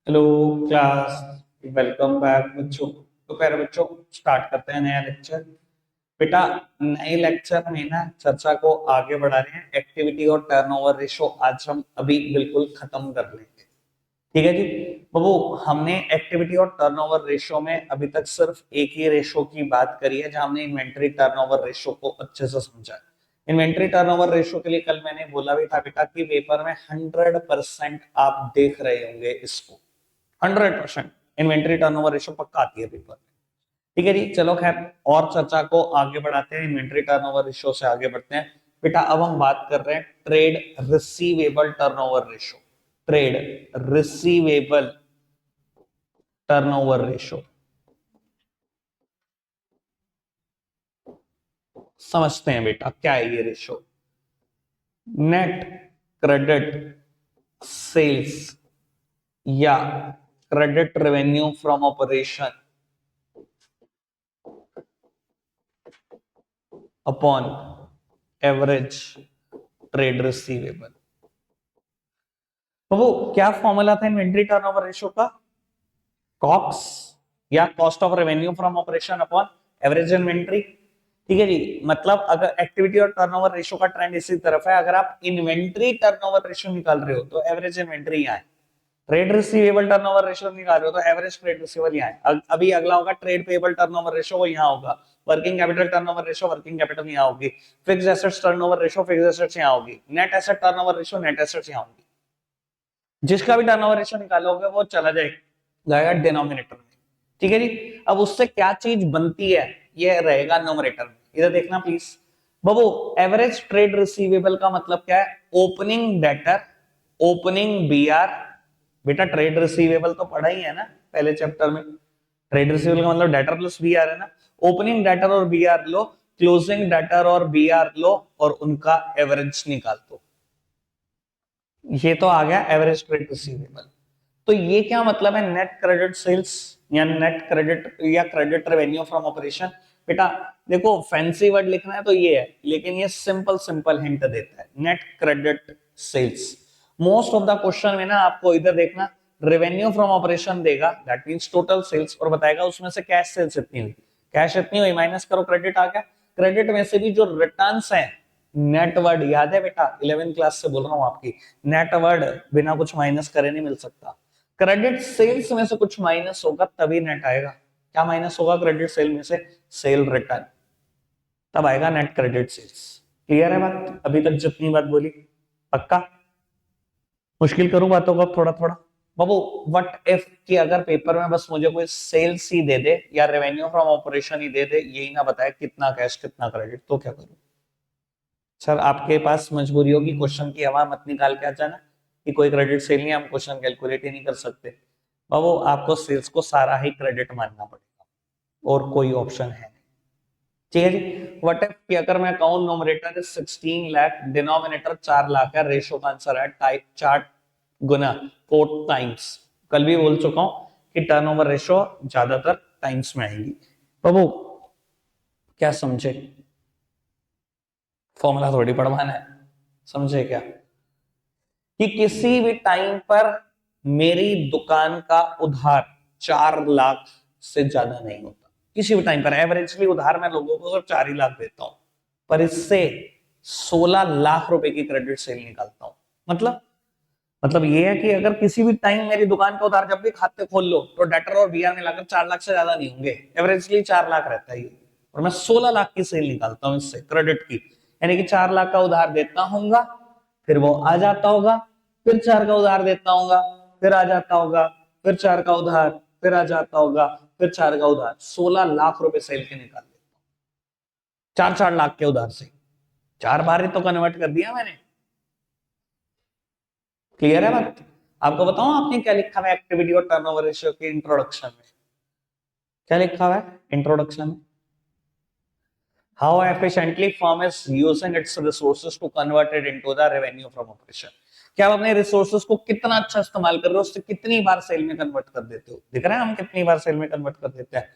Hello class. Welcome back बच्चों। तो प्यारे बच्चों, स्टार्ट करते हैं नया लेक्चर। बेटा, नए लेक्चर में ना चर्चा को आगे बढ़ा रहे हैं। एक्टिविटी और टर्नओवर रेशो आज हम अभी बिल्कुल खत्म कर लेंगे। ठीक है जी। बाबू, हमने एक्टिविटी और टर्नओवर रेशो में अभी तक सिर्फ एक ही रेशो की बात करी है, जहां हमने इन्वेंटरी टर्नओवर रेशो को अच्छे से समझा है। इन्वेंटरी टर्नओवर रेशो के लिए कल मैंने बोला भी था बेटा कि पेपर में 100% आप देख रहे होंगे इसको। 100% इन्वेंटरी टर्नओवर रेशो पक्का आती है पेपर में। ठीक है जी, चलो खैर, और चर्चा को आगे बढ़ाते हैं। इन्वेंटरी टर्नओवर रेशो से आगे बढ़ते हैं। बेटा, अब हम बात कर रहे हैं trade receivable turnover ratio. Trade receivable turnover ratio समझते हैं बेटा, क्या है ये रेशो। नेट क्रेडिट सेल्स या credit revenue from operation upon average trade receivable. तो वो क्या फॉर्मूला था इन्वेंटरी टर्नओवर रेशियो का? कॉक्स या cost of revenue from operation upon average inventory. ठीक है जी। मतलब अगर एक्टिविटी और टर्नओवर रेशियो का ट्रेंड इसी तरफ है, अगर आप इन्वेंट्री टर्नओवर रेशियो निकाल रहे हो तो एवरेज इन्वेंट्री यहाँ है। ट्रेड रिसीवेबल टर्नओवर रेशियो निकाल रहे हो तो एवरेज ट्रेड रिसीवेबल यहाँ है। अभी अगला होगा ट्रेड पेएबल टर्नओवर रेशियो, वो यहाँ होगा। Working capital turnover ratio, working capital यहाँ होगी। Fixed assets turnover ratio, fixed assets यहाँ होगी। Net asset turnover ratio, net assets यहाँ होगी। जिसका भी टर्नओवर रेशियो निकालोगे वो चला जाएगा डिनोमिनेटर में। ठीक है जी। अब उससे क्या चीज बनती है, ये रहेगा नोमरेटर में। इधर देखना प्लीज बाबू। एवरेज ट्रेड रिसीवेबल का मतलब क्या है? Opening debtor, opening BR. बेटा, ट्रेड रिसीवेबल तो पढ़ा ही है ना पहले चैप्टर में। ट्रेड रिसीवेबल का मतलब डेटर प्लस बीआर है ना। ओपनिंग डेटर और बीआर लो, क्लोजिंग डेटर और बीआर लो, और उनका एवरेज निकाल दो। ये तो आ गया एवरेज ट्रेड रिसीवेबल। तो ये क्या मतलब है? नेट क्रेडिट सेल्स या नेट क्रेडिट या क्रेडिट रेवेन्यू फ्रॉम ऑपरेशन। बेटा देखो, फैंसी वर्ड लिखना है तो ये है, लेकिन ये सिंपल सिंपल हिंट देता है। Net credit sales. Most of the question में ना आपको इधर देखना, रेवेन्यू फ्रॉम ऑपरेशन देगा, दैट मींस टोटल सेल्स, और बताएगा उसमें से कैश सेल्स इतनी हुई। कैश इतनी हुई, माइनस करो, क्रेडिट आ गया। क्रेडिट में से भी जो रिटर्न्स हैं, नेट वर्ड याद है बेटा, 11th क्लास से बोल रहा हूं आपकी। नेट वर्ड बिना कुछ माइनस करे नहीं मिल सकता। क्रेडिट सेल्स में से कुछ माइनस होगा तभी नेट आएगा। क्या माइनस होगा क्रेडिट सेल में से? Cell return. तब आएगा नेट क्रेडिट सेल्स। क्लियर है बात? अभी तक जितनी बात बोली पक्का? मुश्किल करूं बातों को थोड़ा थोड़ा? बाबू, व्हाट इफ कि अगर पेपर में बस मुझे कोई सेल्स ही दे दे या रेवेन्यू फ्रॉम ऑपरेशन ही दे दे, यही ना बताए कितना कैश कितना क्रेडिट, तो क्या करूं? सर, आपके पास मजबूरी होगी क्वेश्चन की हवा मत निकाल के आ जाना कि कोई क्रेडिट सेल नहीं, हम क्वेश्चन कैलकुलेट ही नहीं कर सकते। बाबू, आपको सेल्स को सारा ही क्रेडिट मानना पड़ेगा, और कोई ऑप्शन है नहीं। ठीक है जी। व्हाट इफ कि अगर मैं कहूं numerator is 16 lakh, denominator 4 lakh है, रेशो का आंसर है टाइप 4 गुना 4 टाइम्स। कल भी बोल चुका हूं कि टर्नओवर रेशो ज्यादातर टाइम्स में आएगी। बाबू, क्या समझे? फॉर्मूला थोड़ी पढ़वाना है, समझे क्या? कि किसी भी टाइम पर मेरी दुकान का उधार 4 लाख से ज्यादा नहीं होता। किसी भी टाइम पर एवरेजली उधार मैं लोगों को सिर्फ 4 ही लाख देता हूं, पर इससे 16 लाख रुपए की क्रेडिट सेल निकालता हूं। मतलब ये है कि अगर किसी भी टाइम मेरी दुकान का उधार जब भी खाते खोल लो तो डेटर और बीआर मिलाकर 4 लाख से ज्यादा नहीं होंगे। एवरेजली 4 लाख रहता है ये, और मैं 16 लाख की सेल निकालता हूं इससे क्रेडिट की। यानी कि 4 लाख का उधार देता हूंगा, फिर वो आ जाता होगा, फिर 4 का उधार देता हूंगा, फिर आ जाता होगा, फिर 4 का उधार, फिर आ जाता होगा, फिर 4 का उधार। 16 लाख रुपए सेल के निकाल लेता हूं, 4 4 लाख के उधार से। 4 बार ही तो कन्वर्ट कर दिया मैंने। क्लियर है बात? आपको बताऊं आपने क्या लिखा है एक्टिविटी और टर्नओवर रेशियो के इंट्रोडक्शन में? क्या लिखा हुआ है इंट्रोडक्शन में? How efficiently firm is using its resources to convert it into the revenue from operation. क्या आप अपने रिसोर्सेज को कितना अच्छा इस्तेमाल कर रहे हो, उससे कितनी बार सेल में कन्वर्ट कर देते हो? दिख रहा है हम कितनी बार सेल में कन्वर्ट कर देते हैं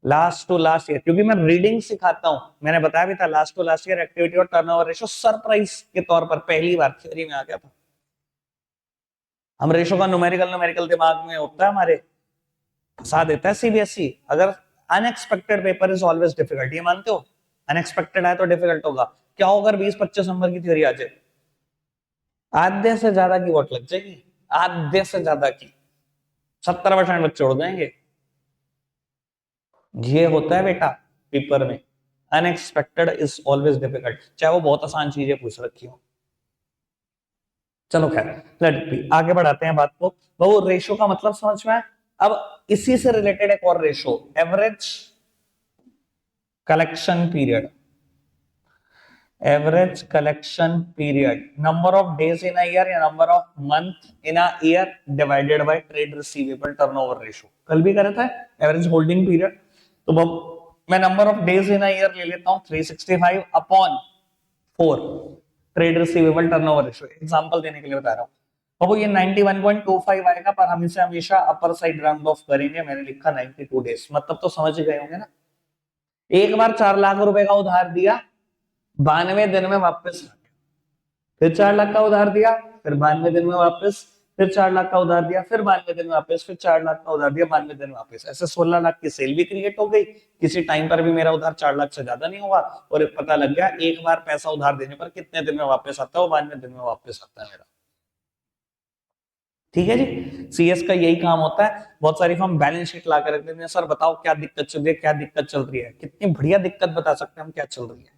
लास्ट टू लास्ट ईयर। क्योंकि मैं रीडिंग सिखाता हूं, मैंने बताया भी था last to last year activity और टर्नओवर रेशियो सरप्राइज के तौर पर पहली बार थ्योरी में आ गया था। हम रेशो का न्यूमेरिकल दिमाग में होता है हमारे, फंसा देता है सीबीएसई। अगर unexpected paper is always difficult, ये मानते हो? अनएक्सपेक्टेड है तो डिफिकल्ट होगा। क्या होगा अगर 20-25 नंबर की थ्योरी आ जाए? आधे से ज्यादा की वोट लग जाएगी, आधे से ज्यादा की, 70% बच्चे उड़ जाएंगे। ये होता है बेटा पेपर में, अनएक्सपेक्टेड इज ऑलवेज डिफिकल्ट, चाहे वो बहुत आसान चीजें पूछ रखी हो। चलो खैर, लेट बी, आगे बढ़ाते हैं बात को। वो रेशो का मतलब समझ में आया? अब इसी से रिलेटेड एक और ratio, average collection period. Average collection period, number of days in a year या number of month in a year divided by trade receivable turnover ratio. कल भी करा था एवरेज होल्डिंग पीरियड। तो मैं number of days in a year ले लेता हूं 365 upon 4 trade receivable turnover ratio, example देने के लिए बता रहा हूं। अब ये 91.25 आएगा, पर हम इसे हमेशा अपर साइड राउंड ऑफ करेंगे। मैंने लिखा 92 डेज, मतलब तो समझ गए होंगे ना। एक बार 4 लाख रुपए का उधार दिया, 92 दिन में वापस आ गया, फिर 4 लाख का उधार दिया, फिर 92 दिन में वापस, फिर 4 लाख का उधार दिया, फिर 92 दिन में वापस, फिर 4 लाख का उधार दिया, 92 दिन में वापस। ऐसे 16 लाख की सेल भी क्रिएट हो गई। किसी टाइम पर भी मेरा उधार 4 लाख से ज्यादा नहीं हुआ, और पता लग गया एक बार पैसा उधार देने पर कितने दिन में वापस आता है, वो 92 दिन में वापस आता है मेरा। ठीक है जी, सीएस का यही काम होता है। बहुत सारी फर्म बैलेंस शीट ला कर रख देते हैं, सर बताओ क्या दिक्कत चल रही है, क्या दिक्कत चल रही है। कितनी बढ़िया दिक्कत बता सकते हैं हम क्या चल रही है,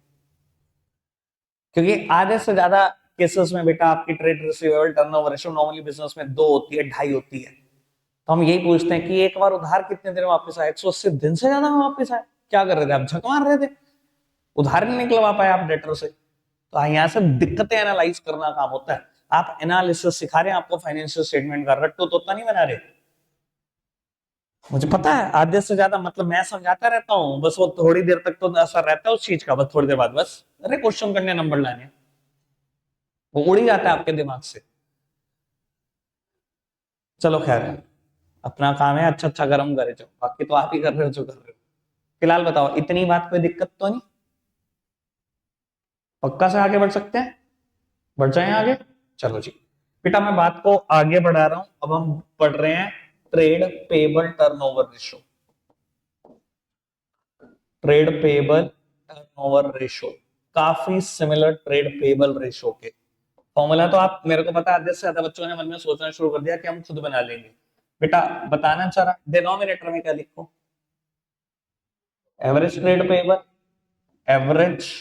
क्योंकि आधे से ज्यादा केसेस में बेटा आपकी trade receivable turnover ratio normally business में 2 होती है, 2.5 होती है। तो हम यही पूछते हैं कि एक बार उधार कितने दिन में वापस आया? 180 दिन से ज्यादा में वापस आया। क्या कर रहे थे आप? झक मार रहे थे, उधार नहीं निकलवा पाए आप डेटर से। तो यहाँ से दिक्कतें एनालाइज करना काम होता है। आप एनालिसिस सिखा रहे हैं आपको फाइनेंशियल स्टेटमेंट का, रट्टू तोता नहीं बना रहे। मुझे पता है आधे से ज्यादा, मतलब मैं समझाता रहता हूँ, बस वो थोड़ी देर तक तो असर रहता है उस चीज का, बस थोड़ी देर बाद बस अरे क्वेश्चन करने, नंबर लाने, वो उड़ ही जाता है आपके दिमाग से। चलो खैर, अपना काम है अच्छा अच्छा गर्म करे जो, बाकी तो आप ही कर रहे हो जो कर रहे हो। फिलहाल बताओ, इतनी बात कोई दिक्कत तो नहीं? पक्का से आगे बढ़ सकते हैं? बढ़ जाए आगे। चलो जी बेटा, मैं बात को आगे बढ़ा रहा हूं। अब हम पढ़ रहे हैं trade payable turnover ratio. Trade payable turnover ratio काफी सिमिलर ट्रेड पेबल रेशो के फॉर्मूला तो आप मेरे को पता है, आधे से ज्यादा बच्चों ने मन में सोचना शुरू कर दिया कि हम खुद बना लेंगे। बेटा बताना चाह रहा, डिनोमिनेटर में क्या लिखो? Average trade payable, average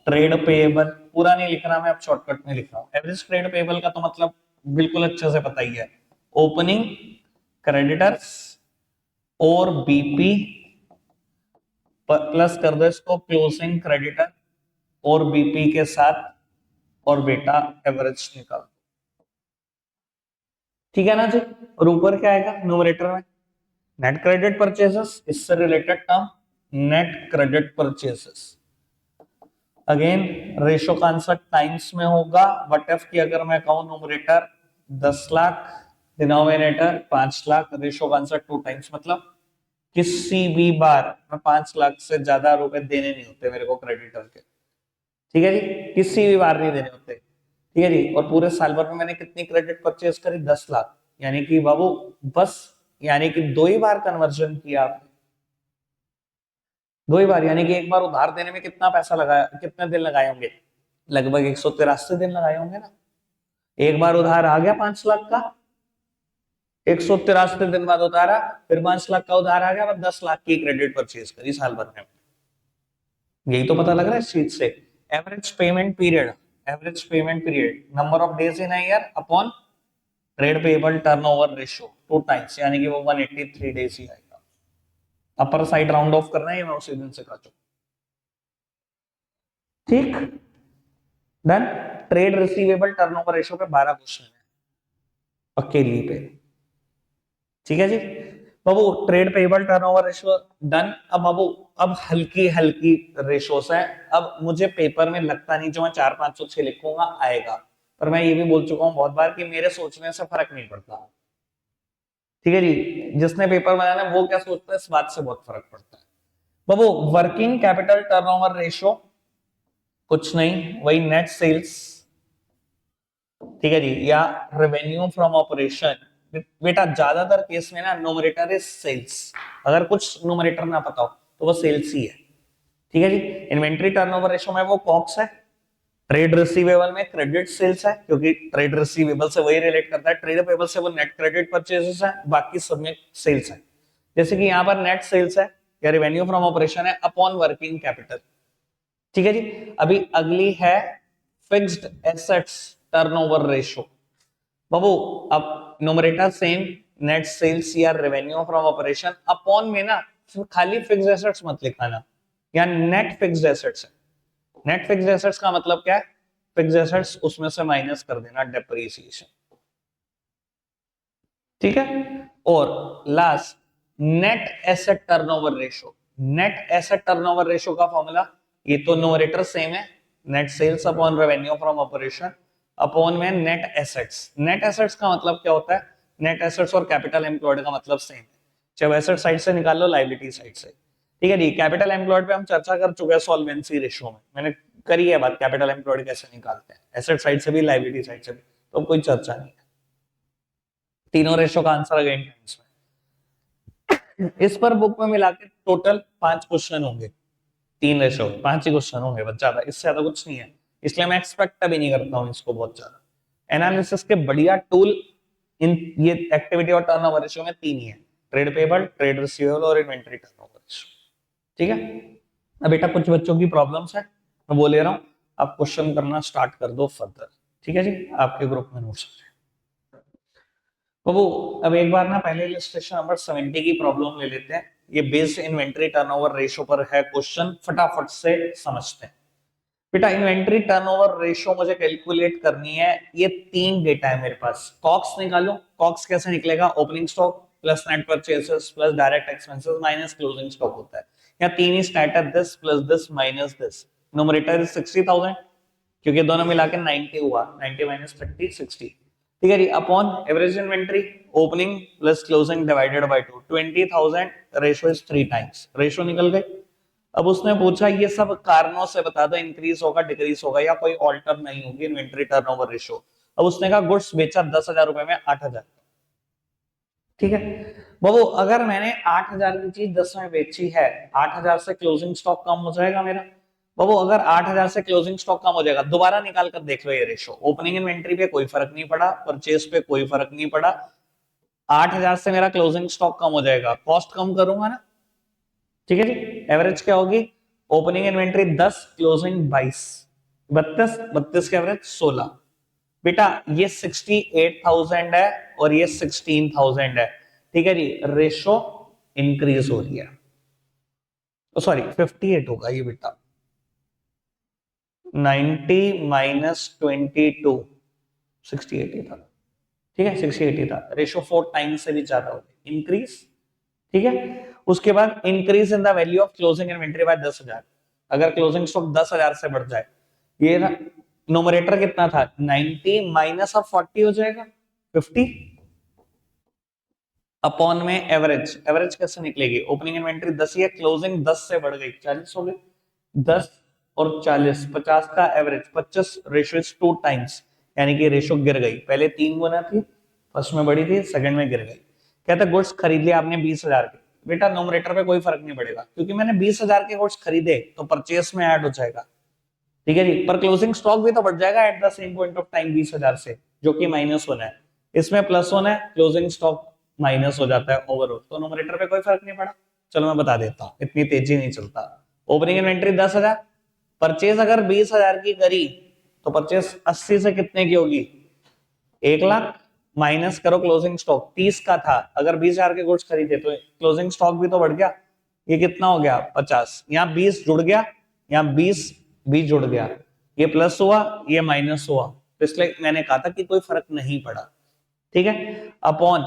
trade payable. पूरा नहीं लिख रहा मैं, अब शॉर्टकट में लिख रहा हूं। एवरेज ट्रेड पेबल का तो मतलब बिल्कुल अच्छे से पता ही है, ओपनिंग क्रेडिटर्स और बीपी प्लस कर दो इसको क्लोजिंग क्रेडिटर और बीपी के साथ, और बेटा एवरेज निकाल। ठीक है ना जी? और ऊपर क्या आएगा न्यूमरेटर में? नेट क्रेडिट परचेसेस, इससे related term net credit purchases. Again ratio का आंसर टाइम्स में होगा। व्हाट इफ की अगर मैं कहूं numerator 10 lakh, denominator 5 lakh, ratio का आंसर 2 टाइम्स, मतलब किसी भी बार मैं 5 लाख से ज्यादा रुपए देने नहीं होते मेरे को क्रेडिटर के। ठीक है जी, किसी भी बार नहीं देने होते। ठीक है जी, और पूरे साल भर में मैंने कितनी क्रेडिट परचेज करी? 10 लाख। यानी कि बाबू बस, यानी कि 2 ही बार कन्वर्जन किया आपने, 2 ही बार। यानी कि एक बार उधार देने में कितना पैसा लगाया, कितने दिन लगाए होंगे? लगभग 183 दिन लगाए होंगे ना। एक बार उधार आ गया 5 लाख का, 183 दिन बाद उतारा, फिर 5 लाख का उधार आ गया, 10 लाख की क्रेडिट परचेज करी साल भर में। यही तो पता लग रहा है इस चीज से। Average payment period, average payment period number of days in year upon trade payable turnover ratio 2 times, यानी कि वो 183 डेज ही आएगा। अपर साइड राउंड ऑफ करना है, मैं उसी दिन से काटू। ठीक, done. Trade receivable turnover ratio पे 12 क्वेश्चन है पक्के लिए पे। ठीक है जी बाबू, trade payable turnover ratio done. अब बाबू, अब हल्की हल्की रेशोस है। अब मुझे पेपर में लगता नहीं जो मैं 4-5 6 लिखूंगा आएगा, पर मैं ये भी बोल चुका हूं बहुत बार कि मेरे सोचने से फर्क नहीं पड़ता। ठीक है जी, जिसने पेपर बनाना वो क्या सोचता है इस बात से बहुत फर्क पड़ता है। बाबू वर्किंग कैपिटल टर्नओवर रेशियो कुछ नहीं, वही नेट सेल्स ठीक है जी, या रेवेन्यू फ्रॉम ऑपरेशन। बेटा ज्यादातर केस में ना न्यूमरेटर इज सेल्स, अगर कुछ न्यूमरेटर ना पता हो तो वो सेल्स ही है। ठीक है जी। इन्वेंट्री टर्नओवर रेशियो में वो कॉक्स है। ट्रेड रिसीवेबल में क्रेडिट सेल्स है, क्योंकि ट्रेड रिसीवेबल से वही रिलेट करता है, ट्रेड पेबल से वो नेट क्रेडिट परचेजेस है, बाकी सब में सेल्स है। जैसे कि यहाँ पर नेट सेल्स है या रेवेन्यू फ्रॉम ऑपरेशन है अपॉन वर्किंग कैपिटल। ठीक है जी। अभी अगली है फिक्स्ड एसेट्स टर्नओवर रेशियो। बाबू अब न्यूमरेटर सेम, नेट सेल्स या रेवेन्यू फ्रॉम ऑपरेशन, अपॉन में ना खाली फिक्स्ड एसेट्स मत लिखाना, या नेट फिक्स्ड एसेट्स है। नेट फिक्स्ड एसेट्स का मतलब क्या है? फिक्स्ड एसेट्स उसमें से माइनस कर देना डेप्रिसिएशन। ठीक है। और last net asset turnover ratio. Net asset turnover ratio का फॉर्मूला, ये तो न्यूमरेटर सेम है, net sales upon revenue from operation upon में नेट एसेट्स। नेट एसेट्स का मतलब क्या होता है? नेट एसेट्स और कैपिटल एम्प्लॉयड का मतलब सेम है, चाहे एसेट साइड से निकाल लो लायबिलिटी साइड से। ठीक है जी। कैपिटल एम्प्लॉयड पे हम चर्चा कर चुके हैं सॉल्वेंसी रेशियो में, मैंने करी है बात कैपिटल एम्प्लॉयड कैसे निकालते हैं, एसेट साइड से भी लायबिलिटी साइड से भी, तो कोई चर्चा नहीं है। तीनों रेशियो का आंसर अगेन टेंस में। इस पर बुक में मिला के टोटल 5 क्वेश्चन होंगे, 3 रेशियो 5 ही क्वेश्चन होंगे, बस ज्यादा इससे ज्यादा कुछ नहीं है, इसलिए मैं एक्सपेक्ट भी नहीं करता हूँ इसको बहुत ज्यादा। एनालिसिस के बढ़िया टूल इन ये एक्टिविटी और टर्नओवर रेशियो में 3 ही है, ट्रेड पेबल, ट्रेड रिसीवेबल और इन्वेंटरी टर्नओवर रेशियो। ठीक है। अब बेटा कुछ बच्चों की प्रॉब्लम्स है, मैं बोल ले रहा हूँ, आप क्वेश्चन करना स्टार्ट कर दो फर्दर। ठीक है जी, आपके ग्रुप में नोट्स है। बाबू अब एक बार ना पहले इलस्ट्रेशन नंबर 70 की प्रॉब्लम ले लेते हैं, ये बेस्ड इन्वेंटरी टर्नओवर रेशियो पर है क्वेश्चन, फटाफट से समझते हैं। बेटा इन्वेंटरी टर्नओवर रेशियो मुझे कैलकुलेट करनी है, ये 3 डेटा है मेरे पास। कॉक्स निकालो, कॉक्स कैसे निकलेगा? Opening stock plus net purchases plus direct expenses minus closing stock होता है, या 3 ही स्टैट है, this plus this minus this. Numerator is 60,000 क्योंकि दोनों मिला के 90 हुआ, 90 माइनस 30 60। ठीक है जी। Upon average inventory opening plus closing divided by 2, 20,000 ratio is 3 times, ratio निकल गई। अब उसने पूछा ये सब कारणों से बता दो, इंक्रीज होगा डिक्रीज होगा या कोई ऑल्टर नहीं होगी इन्वेंट्री टर्नओवर रेशियो। अब उसने कहा गुड्स बेचा 10,000 रुपए में 8,000। ठीक है बाबू, अगर मैंने 8,000 की चीज 10 में बेची है, 8,000 से क्लोजिंग स्टॉक कम हो जाएगा मेरा। बाबू अगर 8,000 से क्लोजिंग स्टॉक कम हो जाएगा, दोबारा निकाल कर देख लो ये रेशियो, ओपनिंग इन्वेंट्री पे कोई फर्क नहीं पड़ा, परचेज पे कोई फर्क नहीं पड़ा, 8,000 से मेरा क्लोजिंग स्टॉक कम हो जाएगा, कॉस्ट कम करूंगा ना। ठीक है जी। एवरेज क्या होगी? ओपनिंग इन्वेंट्री 10, क्लोजिंग 22, 32, 32 के एवरेज 16। बेटा ये 68,000 है और ये 16,000 है। ठीक है जी। रेशो इंक्रीज हो रही है, सॉरी 58 होगा ये बेटा, 90 माइनस 22, 68 ही था। ठीक है 68 ही था, रेशो 4 टाइम्स से भी ज्यादा हो गई, इंक्रीज। ठीक है। उसके बाद increase in the value of closing inventory by 10,000, अगर क्लोजिंग स्टॉक 10,000 से बढ़ जाए, ये नोमरेटर कितना था 90 माइनस ऑफ 40 हो जाएगा 50, अपॉन में एवरेज। एवरेज कैसे निकलेगी? ओपनिंग इन्वेंट्री 10 ही है, क्लोजिंग 10 से बढ़ गई 40 हो गई, 10 और 40 50 का एवरेज 25, रेशियो इज 2 टाइम्स, यानी कि रेशियो गिर गई, पहले 3 गुना थी, फर्स्ट में बढ़ी थी, सेकंड में गिर गई। कहता गुड्स खरीद लिया आपने 20,000 के, बेटा नोमरेटर पे कोई फर्क नहीं पड़ेगा क्योंकि मैंने 20,000 के गुड्स खरीदे तो परचेस में ऐड हो जाएगा। ठीक है जी। पर क्लोजिंग स्टॉक भी तो बढ़ जाएगा at the same point of time 20,000 से, जो कि माइनस होना है, इसमें प्लस होना है, क्लोजिंग स्टॉक माइनस हो जाता है ओवरऑल, तो नोमरेटर पे कोई फर्क नहीं पड़ा। चलो मैं बता देता हूँ, इतनी तेजी नहीं चलता। ओपनिंग इन्वेंट्री 10,000, परचेज अगर 20,000 की करी तो परचेज 80 से कितने की होगी? 1,00,000 माइनस करो क्लोजिंग स्टॉक 30 का था, अगर 20,000 के गुड्स खरीदे तो क्लोजिंग स्टॉक भी तो बढ़ गया, ये कितना हो गया 50, यहाँ 20 जुड़ गया, यहाँ 20 भी जुड़ गया, ये प्लस हुआ ये माइनस हुआ, तो इसलिए मैंने कहा था कि कोई फर्क नहीं पड़ा। ठीक है। अपॉन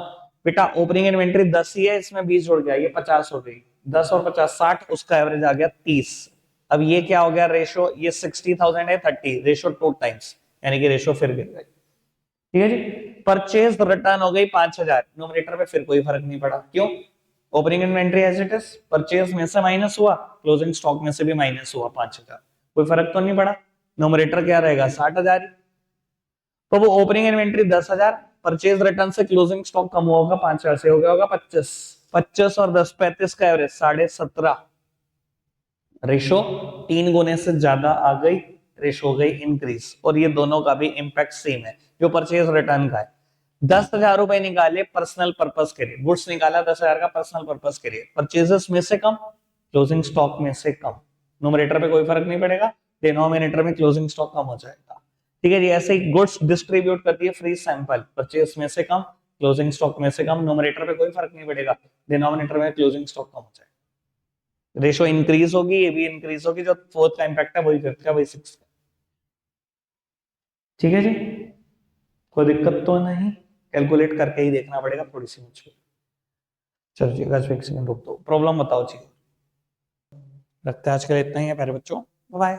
बेटा ओपनिंग इन्वेंट्री 10 ही है, इसमें 20 जुड़ गया, ये 50 हो गई, 10 और 50 60, उसका एवरेज आ गया 30। अब ये क्या हो गया रेशो? ये 60,000 है 30, रेशो 2 टाइम्स, यानी कि रेशो फिर गिर गई। ठीक है जी। परचेज रिटर्न हो गई 5,000, न्यूमरेटर पे फिर कोई फर्क नहीं पड़ा, क्यों? Opening inventory as it is, purchase में से माइनस हुआ, क्लोजिंग स्टॉक में से भी माइनस हुआ 5,000, कोई फर्क तो नहीं पड़ा, न्यूमरेटर क्या रहेगा 60,000। तो वो ओपनिंग इन्वेंट्री 10,000, परचेज रिटर्न से क्लोजिंग स्टॉक कम होगा 5,000 से, हो गया होगा 25, 25 और 10 35 का एवरेज 17.5, रेशो 3 गुने से ज्यादा आ गई, रेशो हो गई इंक्रीज, और ये दोनों का भी इंपैक्ट सेम है जो परचेज रिटर्न का है। 10,000 रुपए निकाले पर्सनल पर्पस के लिए, गुड्स निकाला 10,000 का पर्सनल पर्पस के लिए, परचेजेस में से कम, क्लोजिंग स्टॉक में से कम, न्यूमरेटर पे कोई फर्क नहीं पड़ेगा, डिनोमिनेटर में क्लोजिंग स्टॉक कम हो जाएगा। ठीक है जी, ऐसे ही गुड्स डिस्ट्रीब्यूट करती है फ्री सैंपल, परचेज में से कम, क्लोजिंग स्टॉक में से कम, न्यूमरेटर पे कोई फर्क नहीं पड़ेगा, डिनोमिनेटर में क्लोजिंग स्टॉक कम हो जाएगा, रेशो इंक्रीज होगी, ये भी इंक्रीज होगी, जो फोर्थ का इंपैक्ट है वही फिफ्थ का वही सिक्स का। ठीक है जी, कोई दिक्कत तो नहीं, कैलकुलेट करके ही देखना पड़ेगा थोड़ी सी मुझको। चलो जी आज एक सेकंड रुक दो, प्रॉब्लम बताओ जी। रखते हैं आज के लिए इतना ही है प्यारे बच्चों, बाय।